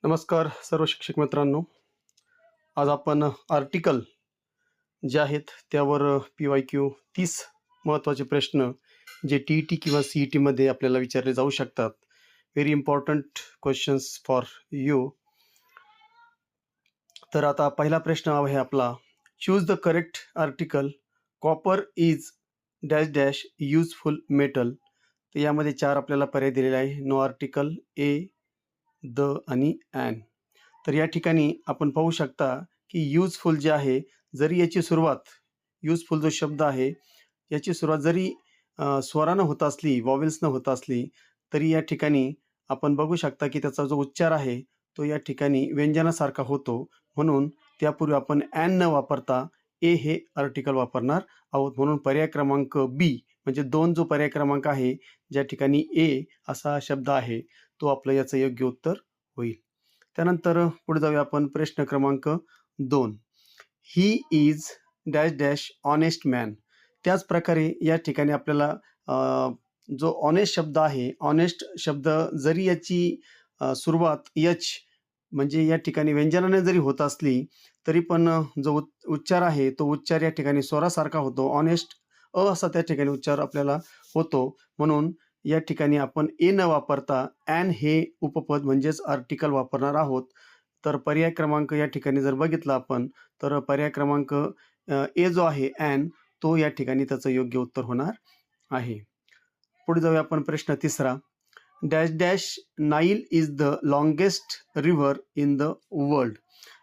नमस्कार सर्व शिक्षक मित्रांनो. आज आपण आर्टिकल जे आहेत त्यावर PYQ 30 महत्त्वाचे प्रश्न जे TET किंवा CETमध्ये आपल्याला विचारले जाऊ शकतात. Very important questions for you. तर आता पहिला प्रश्न आहे आपला, choose the correct article. Copper is dash dash useful metal. तर यामध्ये 4 आपल्याला पर्याय दिलेले आहे. नो आर्टिकल, ए, द आणि ॲन. तर या ठिकाणी आपण पाहू शकता की युजफुल जे आहे, जरी याची सुरुवात, युजफुल जो शब्द आहे याची सुरुवात जरी स्वरानं होत असली, वॉवेल्सनं होत असली, तरी या ठिकाणी आपण बघू शकता की त्याचा जो उच्चार आहे तो या ठिकाणी व्यंजनासारखा होतो. म्हणून त्यापूर्वी आपण ॲन न वापरता ए हे आर्टिकल वापरणार आहोत. म्हणून पर्याय क्रमांक बी म्हणजे 2 जो पर्याय क्रमांक आहे, ज्या ठिकाणी ए असा शब्द आहे, तो आपलं याचं योग्य उत्तर होईल. त्यानंतर पुढे जाऊया आपण प्रश्न क्रमांक 2. ही is dash dash honest man. त्याच प्रकारे या ठिकाणी आपल्याला जो ऑनेस्ट शब्द आहे, ऑनेस्ट शब्द जरी याची सुरुवात एच म्हणजे या ठिकाणी व्यंजनाने जरी होत असली, तरी पण जो उच्चार आहे तो उच्चार या ठिकाणी स्वरासारखा होतो. ऑनेस्ट असा त्या ठिकाणी उच्चार आपल्याला होतो. म्हणून या ठिकाणी आपण ए न वापरता ॲन हे उपपद म्हणजेच आर्टिकल वापरणार आहोत. तर पर्याय क्रमांक या ठिकाणी जर बघितला आपण, तर पर्याय क्रमांक ए जो आहे ॲन, तो या ठिकाणी त्याचं योग्य उत्तर होणार आहे. पुढे जाऊया आपण प्रश्न 3. Dash dash Nile is the longest river in the world.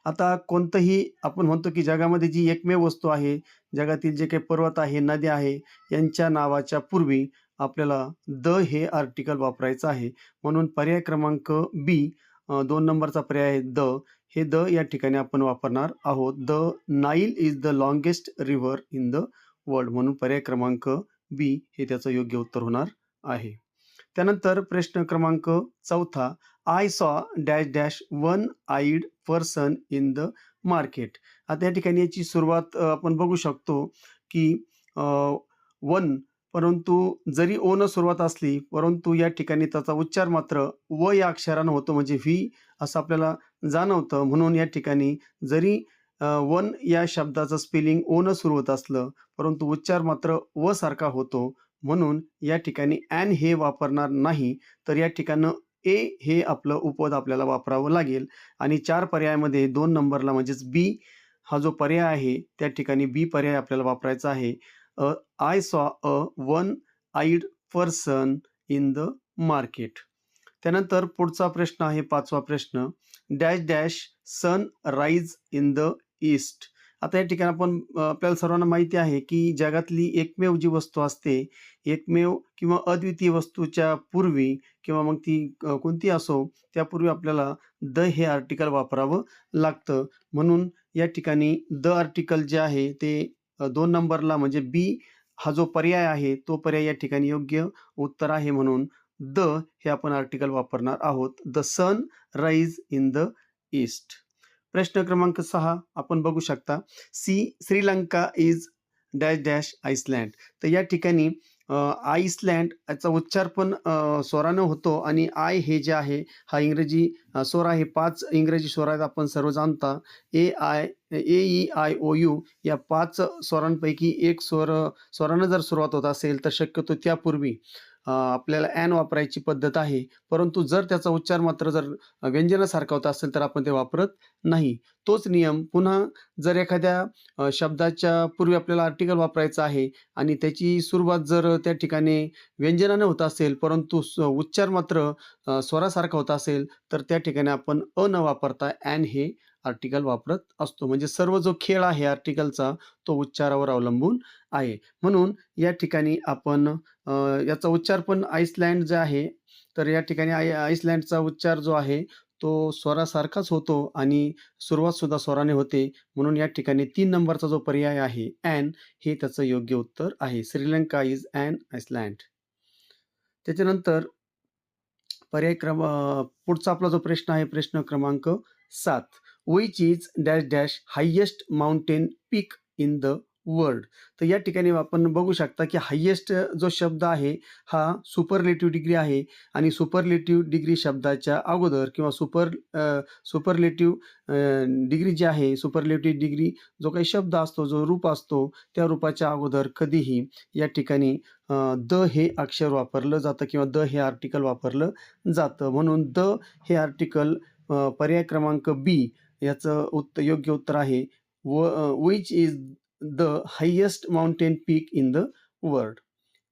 आता कोणतंही आपण म्हणतो की जगामध्ये जी एकमेव वस्तू आहे, जगातील जे काही पर्वत आहे, नद्या आहे, यांच्या नावाच्या पूर्वी आपल्याला द हे आर्टिकल वापरायचं आहे. म्हणून पर्याय क्रमांक बी 2 नंबरचा पर्याय आहे द. हे द या ठिकाणी आपण वापरणार आहोत. The Nile is the longest river in the world. म्हणून पर्याय क्रमांक बी हे त्याचं योग्य उत्तर होणार आहे. त्यानंतर प्रश्न क्रमांक 4. I saw dash dash one eyed person in the market. आता या ठिकाणी याची सुरुवात आपण बघू शकतो की वन, परंतु जरी ओ न सुरुवात असली, परंतु या ठिकाणी त्याचा उच्चार मात्र व या अक्षरानं होतो, म्हणजे व्ही असं आपल्याला जाणवतं. म्हणून या ठिकाणी जरी वन या शब्दाचं स्पेलिंग ओ न सुरू होत असलं, परंतु उच्चार मात्र व सारखा होतो. म्हणून या ठिकाणी ॲन हे वापरणार नाही, तर या ठिकाणं ए हे आपलं उपपद आपल्याला वापरावं लागेल. आणि 4 पर्यायामध्ये 2 नंबरला म्हणजेच बी हा जो पर्याय आहे, त्या ठिकाणी बी पर्याय आपल्याला वापरायचा आहे. I saw a one eyed person in the market. त्यानंतर पुढचा प्रश्न आहे 5वा प्रश्न. Dash dash sun rise in the east. आता या ठिकाणी आपण आपल्याला सर्वांना माहिती आहे की जगातली एकमेव जी वस्तू असते, एकमेव किंवा अद्वितीय वस्तूच्या पूर्वी किंवा मग ती कोणती असो, त्यापूर्वी आपल्याला द हे आर्टिकल वापरावं लागतं. म्हणून या ठिकाणी द आर्टिकल जे आहे ते 2 नंबरला म्हणजे बी हा जो पर्याय आहे, तो पर्याय या ठिकाणी योग्य उत्तर आहे. म्हणून द हे आपण आर्टिकल वापरणार आहोत. The sun rise in the east. प्रश्न क्रमांक 6 आपण बघू शकता. Sri Lanka is dash dash island. तर या ठिकाणी आइसलँड याचा उच्चार पण स्वरानं होतो आणि आय हे जे आहे हा इंग्रजी स्वर आहे. 5 इंग्रजी स्वर आहेत, आपण सर्व जाणता. AEIOU या 5 स्वरांपैकी एक स्वरानं जर सुरुवात होत असेल, तर शक्यतो त्यापूर्वी आपल्याला ॲन वापरायची पद्धत आहे. परंतु जर त्याचा उच्चार मात्र जर व्यंजनासारखा होत असेल, तर आपण ते वापरत नाही. तोच नियम पुन्हा जर एखाद्या शब्दाच्या पूर्वी आपल्याला आर्टिकल वापरायचं आहे आणि त्याची सुरुवात जर त्या ठिकाणी व्यंजनाने होत असेल, परंतु उच्चार मात्र स्वरासारखा होत असेल, तर त्या ठिकाणी आपण अ न वापरता ॲन हे आर्टिकल वापरत असतो. म्हणजे सर्व जो खेळ आहे आर्टिकलचा, तो उच्चारावर अवलंबून आहे. म्हणून या ठिकाणी आपण याचा उच्चार पण आइसलँड जे आहे, तर या ठिकाणी आइसलँडचा उच्चार जो आहे, तो स्वरासारखाच होतो आणि सुरुवातसुद्धा स्वराने होते. म्हणून या ठिकाणी 3 नंबरचा जो पर्याय आहे ॲन, हे त्याचं योग्य उत्तर आहे. Sri Lanka is an island. त्याच्यानंतर पुढचा आपला जो प्रश्न आहे, प्रश्न क्रमांक 7. Which is dash dash highest mountain peak in the world. तर या ठिकाणी आपण बघू शकता, की हायेस्ट जो शब्द आहे, हा सुपरलेटिव्ह डिग्री आहे आणि सुपरलेटिव्ह डिग्री शब्दाच्या अगोदर किंवा सुपरलेटिव्ह डिग्री जी आहे, सुपरलेटिव्ह डिग्री जो काही शब्द असतो, जो रूप असतो, त्या रूपाच्या अगोदर कधीही या ठिकाणी द हे अक्षर वापरलं जातं किंवा द हे आर्टिकल वापरलं जातं. म्हणून द हे आर्टिकल पर्याय क्रमांक बी याचं योग्य उत्तर आहे. Which is the highest mountain peak in the world.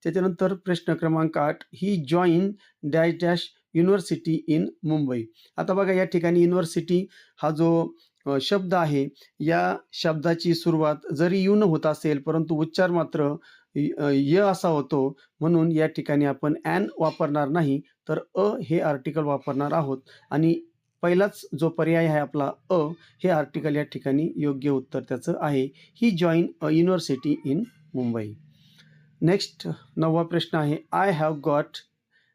त्याच्यानंतर प्रश्न क्रमांक 8, he join dash dash university in Mumbai. आता बघा या ठिकाणी युनिव्हर्सिटी हा जो शब्द आहे, या शब्दाची सुरुवात जरी यू न होत असेल, परंतु उच्चार मात्र य असा होतो. म्हणून या ठिकाणी आपण ॲन वापरणार नाही, तर अ हे आर्टिकल वापरणार आहोत आणि पहिलाच जो पर्याय आहे आपला अ, हे आर्टिकल या ठिकाणी योग्य उत्तर त्याचं आहे. He join a university in Mumbai. Next 9वा प्रश्न आहे, I have got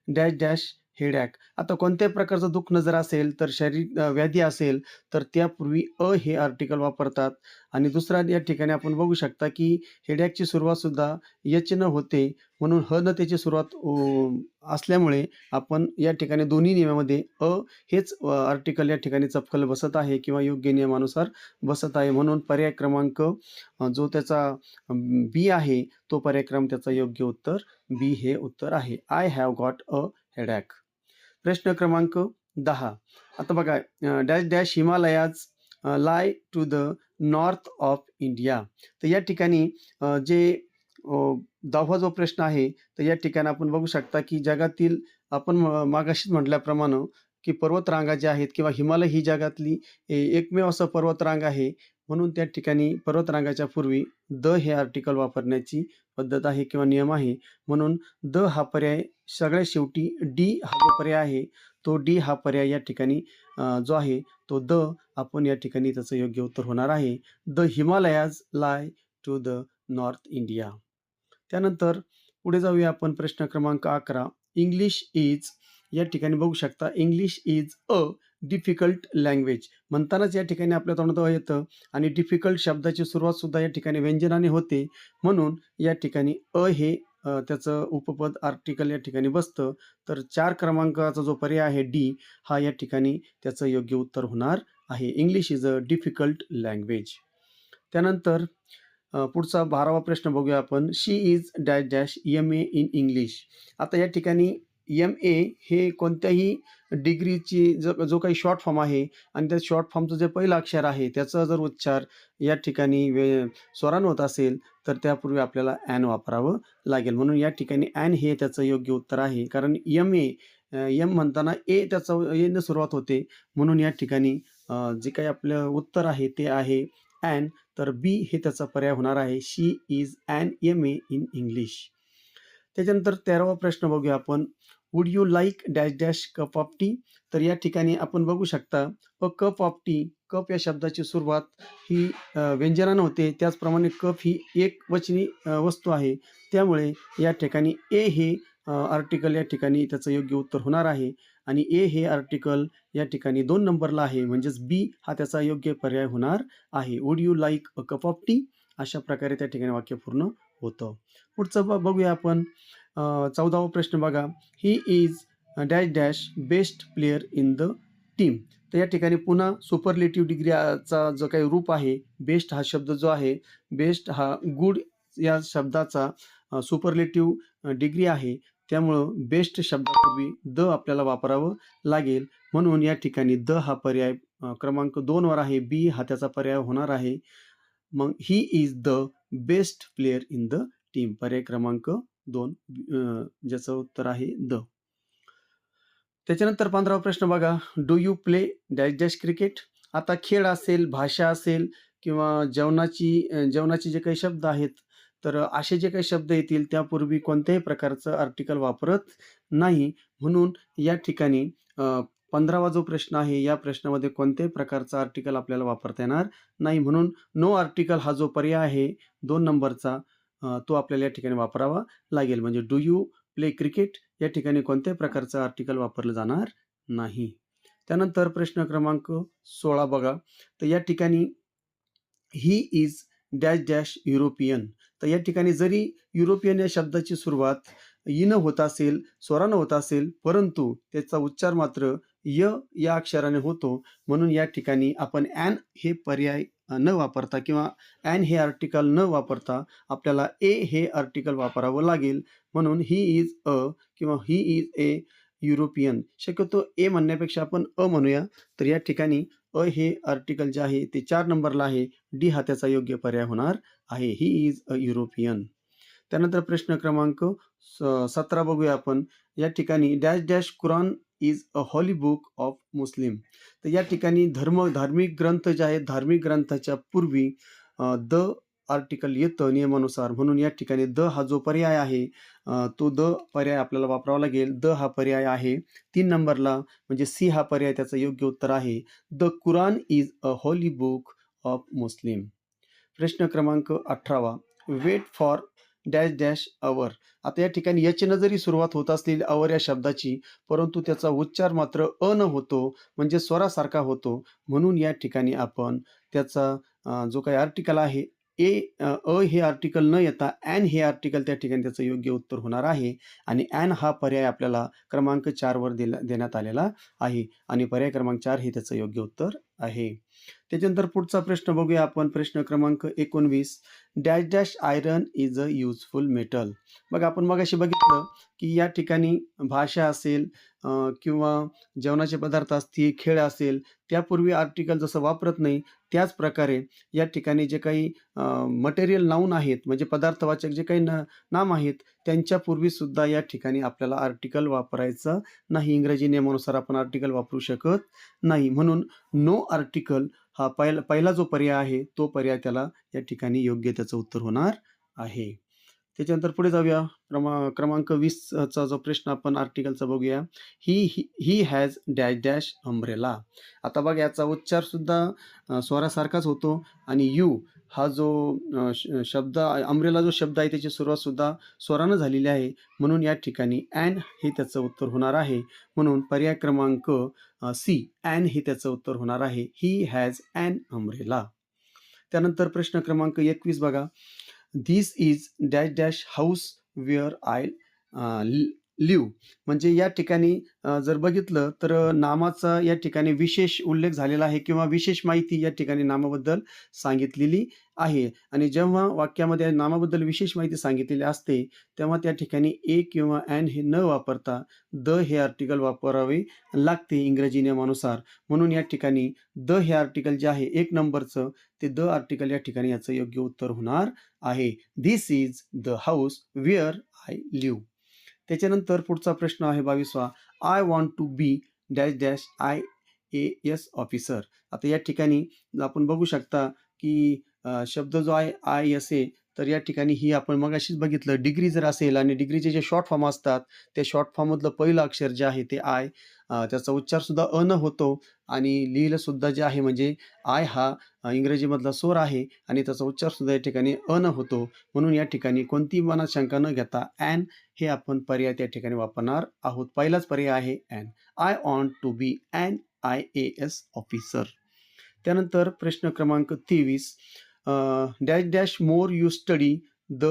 dash dash headache. आता कोणत्याही प्रकारचं दुखणं जर असेल, तर व्याधी असेल, तर त्यापूर्वी अ हे आर्टिकल वापरतात आणि दुसरा या ठिकाणी आपण बघू शकता, की हेडॅकची सुरुवातसुद्धा यचनं होते. म्हणून ह न त्याची सुरुवात असल्यामुळे आपण या ठिकाणी दोन्ही नियमामध्ये हेच आर्टिकल या ठिकाणी चपखल बसत आहे किंवा योग्य नियमानुसार बसत आहे. म्हणून पर्याय क्रमांक जो त्याचा बी आहे, तो पर्याय क्रमांक त्याचं योग्य उत्तर बी हे उत्तर आहे. I have got a headache. प्रश्न क्रमांक 10. आता बघा dash dash Himalayas lie to the north of India. तर या ठिकाणी जे 10वा जो प्रश्न आहे, तर या ठिकाणी आपण बघू शकता, की जगातील आपण मागाशीच म्हटल्याप्रमाणे, की पर्वतरांगा ज्या आहेत किंवा हिमालय ही जगातली एकमेव असं पर्वतरांग आहे. म्हणून त्या ठिकाणी पर्वतरांगाच्या पूर्वी द हे आर्टिकल वापरण्याची पद्धत आहे किंवा नियम आहे. म्हणून द हा पर्याय सगळ्यात शेवटी डी हा जो पर्याय आहे, तो डी हा पर्याय या ठिकाणी जो आहे तो द आपण या ठिकाणी त्याचं योग्य उत्तर होणार आहे. The Himalayas lie to the north India. त्यानंतर पुढे जाऊया आपण प्रश्न क्रमांक 11. इंग्लिश इज या ठिकाणी बघू शकता, English is a difficult language म्हणतानाच या ठिकाणी आपल्या तोंडात येतं आणि डिफिकल्ट शब्दाची सुरुवातसुद्धा या ठिकाणी व्यंजनाने होते. म्हणून या ठिकाणी अ हे त्याचं उपपद आर्टिकल या ठिकाणी बसतं. तर 4 क्रमांकाचा जो पर्याय आहे डी हा या ठिकाणी त्याचं योग्य उत्तर होणार आहे. English is a difficult language. त्यानंतर पुढचा 12वा प्रश्न बघूया आपण. She is dash dash M A in English. आता या ठिकाणी एम-ए हे कोणत्याही डिग्रीची जो काही शॉर्ट फॉर्म आहे आणि त्या शॉर्ट फॉर्मचं जे पहिलं अक्षर आहे, त्याचा जर उच्चार या ठिकाणी स्वरानं होत असेल, तर त्यापूर्वी आपल्याला ॲन वापरावं लागेल. म्हणून या ठिकाणी ॲन हे त्याचं योग्य उत्तर आहे. कारण एम-ए एम म्हणताना ए त्याचं एनं सुरुवात होते. म्हणून या ठिकाणी जे काही आपलं उत्तर आहे ते आहे ॲन. तर बी हे त्याचा पर्याय होणार आहे. She is an M A in English. त्याच्यानंतर 13वा प्रश्न बघूया आपण. Would you like dash dash cup of tea. तर या ठिकाणी आपण बघू शकता, कप ऑफ टी, कप या शब्दाची सुरुवात ही व्यंजनानं होते. त्याचप्रमाणे कप ही एकवचनी वस्तू आहे. त्यामुळे या ठिकाणी ए हे आर्टिकल या ठिकाणी त्याचं योग्य उत्तर होणार आहे आणि ए हे आर्टिकल या ठिकाणी 2 नंबरला आहे. म्हणजेच बी हा त्याचा योग्य पर्याय होणार आहे. Would you like a cup of T अशा प्रकारे त्या ठिकाणी वाक्य पूर्ण होतं. पुढचं बघूया आपण. 14वा प्रश्न बघा. ही is dash dash best player in the team. तर या ठिकाणी पुन्हा सुपरलेटिव्ह डिग्रीचा जो काही रूप आहे, बेस्ट हा शब्द जो आहे, बेस्ट हा गुड या शब्दाचा सुपरलेटिव्ह डिग्री आहे. त्यामुळं बेस्ट शब्दापूर्वी द आपल्याला वापरावं लागेल. म्हणून या ठिकाणी द हा पर्याय क्रमांक 2 वर आहे. बी हा त्याचा पर्याय होणार आहे. मग he is the best player in the team. पर्याय क्रमांक 2 ज्याचं उत्तर आहे द. त्याच्यानंतर 15वा प्रश्न बघा. Do you play dash dash cricket. आता खेळ असेल, भाषा असेल किंवा जेवणाचे जे काही शब्द आहेत, तर असे जे काही शब्द येतील त्यापूर्वी कोणत्याही प्रकारचं आर्टिकल वापरत नाही. म्हणून या ठिकाणी 15वा जो प्रश्न आहे, या प्रश्नामध्ये कोणत्याही प्रकारचं आर्टिकल आपल्याला वापरता येणार नाही. म्हणून नो आर्टिकल हा जो पर्याय आहे 2 नंबरचा, तो आपल्याला या ठिकाणी वापरावा लागेल. म्हणजे डू यू प्ले क्रिकेट या ठिकाणी कोणत्याही प्रकारचं आर्टिकल वापरलं जाणार नाही. त्यानंतर प्रश्न क्रमांक 16 बघा. तर या ठिकाणी ही इज डॅश डॅश युरोपियन. तर या ठिकाणी जरी युरोपियन या शब्दाची सुरुवात इ न होत असेल, स्वरानं होत असेल, परंतु त्याचा उच्चार मात्र य या अक्षराने होतो. म्हणून या ठिकाणी आपण ॲन हे पर्याय न वापरता किंवा ॲन हे आर्टिकल न वापरता आपल्याला ए हे आर्टिकल वापरावं लागेल. म्हणून ही इज अ किंवा ही इज ए युरोपियन. शक्यतो ए म्हणण्यापेक्षा आपण अ म्हणूया. तर या ठिकाणी अ हे आर्टिकल जे आहे ते 4 नंबरला आहे. डी हा त्याचा योग्य पर्याय होणार आहे. He is a European. त्यानंतर प्रश्न क्रमांक 17 बघूया आपण. या ठिकाणी dash dash Quran is a holy book of Muslim. तर या ठिकाणी धार्मिक ग्रंथ जे आहेत, धार्मिक ग्रंथाच्या पूर्वी द आर्टिकल येतं नियमानुसार. म्हणून या ठिकाणी द हा जो पर्याय आहे तो द पर्याय आपल्याला वापरावा लागेल. द हा पर्याय आहे 3 नंबरला, म्हणजे सी हा पर्याय त्याचं योग्य उत्तर आहे. The Quran is a holy book of Muslim. प्रश्न क्रमांक 18. Wait for dash dash hour. आता या ठिकाणी याच्यानं जरी सुरुवात होत असलेली अवर या शब्दाची, परंतु त्याचा उच्चार मात्र अ न होतो, म्हणजे स्वरासारखा होतो. म्हणून या ठिकाणी आपण त्याचा जो काही आर्टिकल आहे अ हे आर्टिकल न येता ॲन हे आर्टिकल त्या ठिकाणी त्याचं योग्य उत्तर होणार आहे. आणि ॲन हा पर्याय आपल्याला क्रमांक 4 वर देण्यात आलेला आहे आणि पर्याय क्रमांक 4 हे त्याचं योग्य उत्तर आहे. त्याच्यानंतर पुढचा प्रश्न बघूया आपण. प्रश्न क्रमांक 19. Dash dash iron is a useful metal. बघा आपण मगाशी बघितलं की या ठिकाणी भाषा असेल किंवा जेवणाचे पदार्थ असतील, खेळ असेल, त्यापूर्वी आर्टिकल जसं वापरत नाही, त्याच प्रकारे या ठिकाणी जे काही मटेरियल नाऊन आहेत, म्हणजे पदार्थवाचक जे काही नाम आहेत, त्यांच्यापूर्वीसुद्धा या ठिकाणी आपल्याला आर्टिकल वापरायचं नाही. इंग्रजी नियमानुसार आपण आर्टिकल वापरू शकत नाही. म्हणून नो आर्टिकल हा पहिला जो पर्याय आहे तो पर्याय त्याला या ठिकाणी योग्य त्याचं उत्तर होणार आहे. त्याच्यानंतर पुढे जाऊया. क्रमांक 20 चा जो प्रश्न आपण आर्टिकलचा बघूया. He has dash dash umbrella. आता बघा याचा उच्चार सुद्धा स्वरासारखाच होतो आणि यू हा जो शब्द अम्ब्रेला जो शब्द आहे त्याची सुरुवात सुद्धा स्वरानं झालेली आहे. म्हणून या ठिकाणी ॲन हे त्याचं उत्तर होणार आहे. म्हणून पर्याय क्रमांक सी ॲन हे त्याचं उत्तर होणार आहे. He has an umbrella. त्यानंतर प्रश्न क्रमांक 21 बघा. This is dash dash house where I live. म्हणजे या ठिकाणी जर बघितलं तर नामाचा या ठिकाणी विशेष उल्लेख झालेला आहे किंवा विशेष माहिती या ठिकाणी नामाबद्दल सांगितलेली आहे. आणि जेव्हा वाक्यामध्ये नामाबद्दल विशेष माहिती सांगितलेली असते, तेव्हा त्या ठिकाणी ए किंवा ॲन हे न वापरता द हे आर्टिकल वापरावे लागते इंग्रजी नियमानुसार. म्हणून या ठिकाणी द हे आर्टिकल जे आहे 1 नंबरचं, ते द आर्टिकल या ठिकाणी याचं योग्य उत्तर होणार आहे. This is the house where I live. त्याच्यानंतर पुढचा प्रश्न आहे 22वा. I want to be dash dash IAS officer. आता या ठिकाणी आपण बघू शकता की शब्द जो आहे IAS आहे, तर या ठिकाणी ही आपण मगाशीच बघितलं, डिग्री जर असेल आणि डिग्रीचे जे शॉर्ट फॉर्म असतात, त्या शॉर्ट फॉर्ममधलं पहिलं अक्षर जे आहे ते आय, त्याचा उच्चारसुद्धा अ न होतो आणि लिहिलंसुद्धा जे आहे म्हणजे आय हा इंग्रजीमधला स्वर आहे आणि त्याचा उच्चारसुद्धा या ठिकाणी अ न होतो. म्हणून या ठिकाणी कोणतीही मनात शंका न घेता ॲन हे आपण पर्याय त्या ठिकाणी वापरणार आहोत. पहिलाच पर्याय आहे an. I want to be an IAS officer. त्यानंतर प्रश्न क्रमांक 23. Dash dash more you study the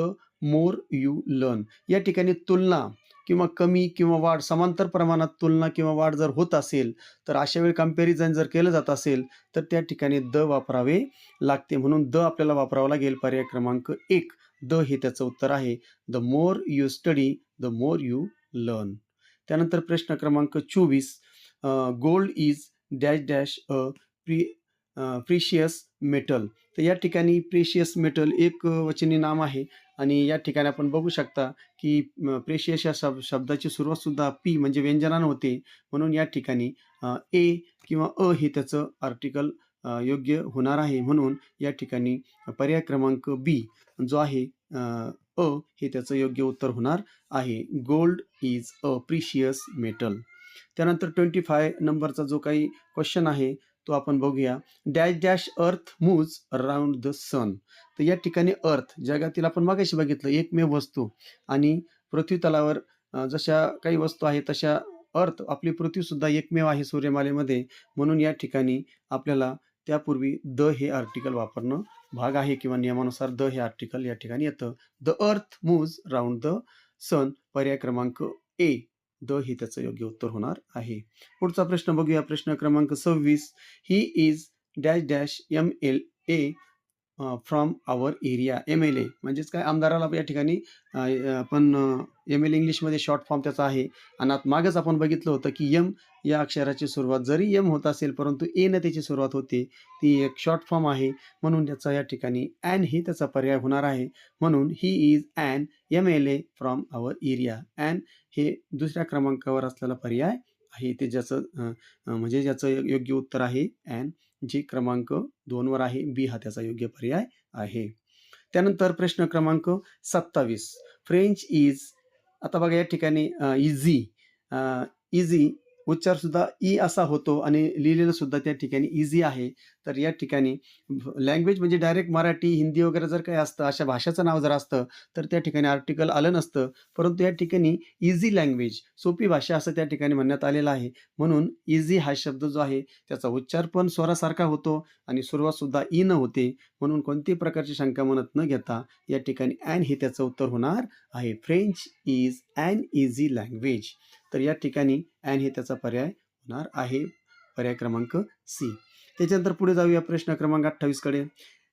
more you learn. या ठिकाणी तुलना किंवा कमी किंवा वाढ, समांतर प्रमाणात तुलना किंवा वाढ जर होत असेल, तर अशा वेळी कंपॅरिझन जर केलं जात असेल, तर त्या ठिकाणी द वापरावे लागते. म्हणून द आपल्याला वापरावं लागेल. पर्याय क्रमांक 1 द हे त्याचं उत्तर आहे. The more you study the more you learn. त्यानंतर प्रश्न क्रमांक 24. Gold is dash dash a precious metal. तर या ठिकाणी प्रेशियस मेटल एक वचनी नाम आहे आणि या ठिकाणी आपण बघू शकता की प्रेशियस या शब्दाची सुरुवातसुद्धा पी म्हणजे व्यंजनानं होते. म्हणून या ठिकाणी ए किंवा अ हे त्याचं आर्टिकल योग्य होणार आहे. म्हणून या ठिकाणी पर्याय क्रमांक बी जो आहे अ हे त्याचं योग्य उत्तर होणार आहे. Gold is a precious metal. त्यानंतर 25 नंबरचा जो काही क्वेश्चन आहे तो आपण बघूया. डॅश डॅश अर्थ मूव्ज अराउंड द सन. तर या ठिकाणी अर्थ जगातील आपण मागाशी बघितलं एकमेव वस्तू आणि पृथ्वीतलावर जशा काही वस्तू आहेत तशा अर्थ आपली पृथ्वीसुद्धा एकमेव आहे सूर्यमालेमध्ये. म्हणून या ठिकाणी आपल्याला त्यापूर्वी द हे आर्टिकल वापरणं भाग आहे किंवा नियमानुसार द हे आर्टिकल या ठिकाणी येतं. The earth moves round the सन पर्याय क्रमांक ए. द हे त्याचं योग्य उत्तर होणार आहे. पुढचा प्रश्न बघूया. प्रश्न क्रमांक 26. He is dash dash MLA from our area. MLA म्हणजेच काय, आमदाराला या ठिकाणी आपण MLA इंग्लिशमध्ये शॉर्ट फॉर्म त्याचा आहे. आणि मागच आपण बघितलं होतं की एम या अक्षराची सुरुवात जरी एम होत असेल परंतु ए न त्याची सुरुवात होते, ती एक शॉर्ट फॉर्म आहे. म्हणून त्याचा या ठिकाणी ॲन ही त्याचा पर्याय होणार आहे. म्हणून he is an MLA from our area. An हे दुसऱ्या क्रमांकावर असलेला पर्याय आहे, ते ज्याचं म्हणजे ज्याचं योग्य उत्तर आहे ॲन, जे क्रमांक 2 वर आहे. बी हा त्याचा योग्य पर्याय आहे. त्यानंतर प्रश्न क्रमांक 27. फ्रेंच इज, आता बघा या ठिकाणी इझी, इझी उच्चार सुद्धा ई असा होतो आणि लिहिलेलं सुद्धा त्या ठिकाणी इझी आहे. तर या ठिकाणी लँग्वेज म्हणजे डायरेक्ट मराठी, हिंदी वगैरे जर काही असतं, अशा भाषेचं नाव जर असतं तर त्या ठिकाणी आर्टिकल आलं नसतं. परंतु या ठिकाणी इझी लँग्वेज, सोपी भाषा असं त्या ठिकाणी म्हणण्यात आलेलं आहे. म्हणून इझी हा शब्द जो आहे त्याचा उच्चार पण स्वरासारखा होतो आणि सुरुवात सुद्धा ई न होते. म्हणून कोणतीही प्रकारची शंका मनात न घेता या ठिकाणी ॲन हे त्याचं उत्तर होणार आहे. French is an easy language. तर या ठिकाणी ॲन हे त्याचा पर्याय होणार आहे, पर्याय क्रमांक सी. त्याच्यानंतर पुढे जाऊया प्रश्न क्रमांक 28 कडे.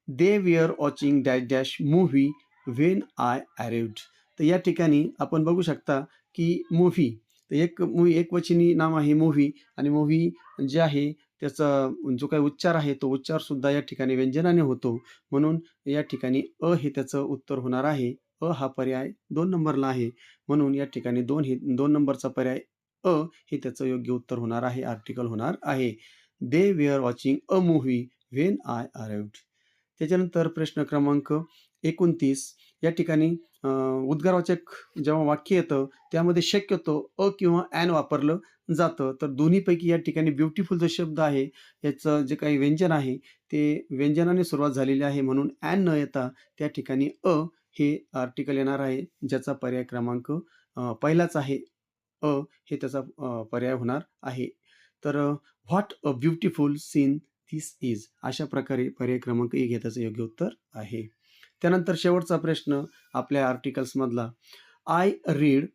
They were watching dash dash movie when I arrived. तर या ठिकाणी आपण बघू शकता की मूव्ही, तर एक एकवचनी नाम आहे मूव्ही, आणि मूव्ही जे आहे त्याचा जो काही उच्चार आहे तो उच्चार सुद्धा या ठिकाणी व्यंजनाने होतो. म्हणून या ठिकाणी अ हे त्याचं उत्तर होणार आहे. अ हा पर्याय 2 नंबरला आहे. म्हणून या ठिकाणी 2 नंबरचा पर्याय अ हे त्याचं योग्य उत्तर होणार आहे, आर्टिकल होणार आहे. They were watching a movie when I arrived. त्याच्यानंतर प्रश्न क्रमांक 29. या ठिकाणी उद्गारवाचक जेव्हा वाक्य येतं त्यामध्ये शक्यतो अ किंवा ॲन वापरलं जातं. तर दोन्हीपैकी या ठिकाणी ब्युटिफुल जो शब्द आहे याचं जे काही व्यंजन आहे ते व्यंजनाने सुरुवात झालेली आहे. म्हणून ॲन न येता त्या ठिकाणी अ हे आर्टिकल येणार आहे, ज्याचा पर्याय क्रमांक पहिलाच आहे. अ हे त्याचा पर्याय होणार आहे. तर what a beautiful scene this is, अशा प्रकारे पर्याय क्रमांक 1 हे त्याचं योग्य उत्तर आहे. त्यानंतर शेवटचा प्रश्न आपल्या आर्टिकल्समधला. I read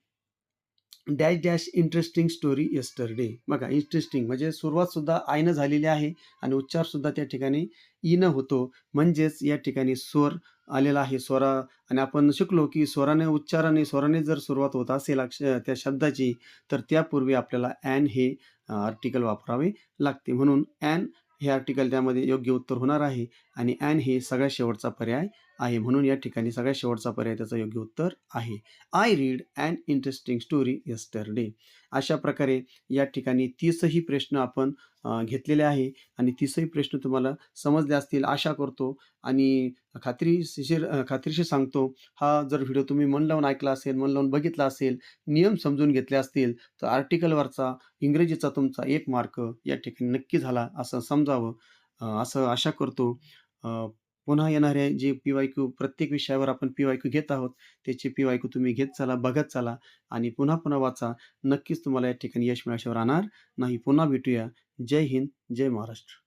dash dash interesting story yesterday. बघा, इंटरेस्टिंग म्हणजे सुरुवात सुद्धा आयनं झालेली आहे आणि उच्चार सुद्धा त्या ठिकाणी ईनं होतो. म्हणजेच या ठिकाणी स्वर आलेला आहे, स्वरा. आणि आपण शिकलो की स्वराने जर सुरुवात होत असेल त्या शब्दाची, तर त्यापूर्वी आपल्याला ॲन हे आर्टिकल वापरावे लागते. म्हणून ॲन हे आर्टिकल त्यामध्ये योग्य उत्तर होणार आहे आणि ॲन हे सगळ्यात शेवटचा पर्याय आहे. म्हणून या ठिकाणी सगळ्यात शेवटचा पर्याय त्याचं योग्य उत्तर आहे. I read an interesting story yesterday. अशा प्रकारे या ठिकाणी 30ही प्रश्न आपण घेतलेले आहे आणि 30ही प्रश्न तुम्हाला समजले असतील आशा करतो. आणि खात्रीशीर सांगतो, हा जर व्हिडिओ तुम्ही मन लावून ऐकला असेल, मन लावून बघितला असेल, नियम समजून घेतले असतील, तर आर्टिकलवरचा इंग्रजीचा तुमचा 1 मार्क या ठिकाणी नक्की झाला असं समजावं, असं आशा करतो. पुन्हा येणारे जे PYQ, प्रत्येक विषयावर आपण PYQ घेत आहोत, त्याचे PYQ तुम्ही घेत चला, बघत चला आणि पुन्हा पुन्हा वाचा. नक्कीच तुम्हाला या ठिकाणी यश मिळाल्याशिवाय राहणार नाही. पुन्हा भेटूया. जय हिंद, जय महाराष्ट्र.